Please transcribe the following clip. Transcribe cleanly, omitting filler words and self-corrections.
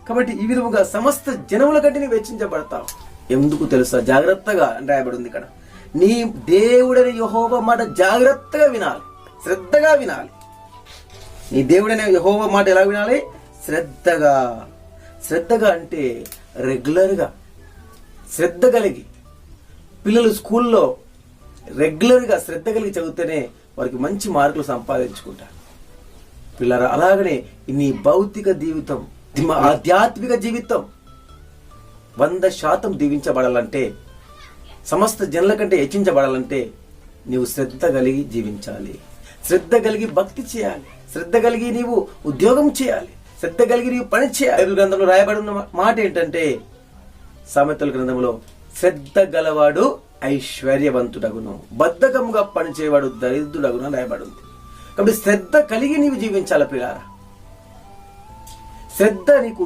కాబట్టి ఈ విధముగా సమస్త జనముల కంటే నీవు హెచ్చించబడతావు. ఎందుకు తెలుసా? జాగ్రత్తగా అని రాయబడి ఉంది ఇక్కడ. నీ దేవుడైన యెహోవా మాట జాగ్రత్తగా వినాలి, శ్రద్ధగా వినాలి. నీ దేవుడైన యెహోవా మాట ఎలా వినాలి? శ్రద్ధగా. శ్రద్ధగా అంటే రెగ్యులర్గా, శ్రద్ధ కలిగి. పిల్లలు స్కూల్లో రెగ్యులర్గా శ్రద్ధ కలిగి చదివితేనే వారికి మంచి మార్కులు సంపాదించుకుంటారు. పిల్లలు అలాగనే నీ భౌతిక జీవితం, ఆధ్యాత్మిక జీవితం 100% దీవించబడాలంటే, సమస్త జనుల కంటే హెచ్చించబడాలంటే నీవు శ్రద్ధ కలిగి జీవించాలి, శ్రద్ధ కలిగి భక్తి చేయాలి, శ్రద్ధ కలిగి నీవు ఉద్యోగం చేయాలి, శ్రద్ధ కలిగి నీవు పని చేయాలి. బైబిల్ గ్రంథంలో రాయబడి ఉన్న మాట ఏంటంటే, సామెతల గ్రంథంలో శ్రద్ధ గలవాడు ఐశ్వర్యవంతుడగును, బద్ధకముగా పనిచేవాడు దరిద్రుడగును అని రాయబడి ఉంది. కాబట్టి శ్రద్ధ కలిగి నీవు జీవించాలి పిల్లారా. శ్రద్ధ నీకు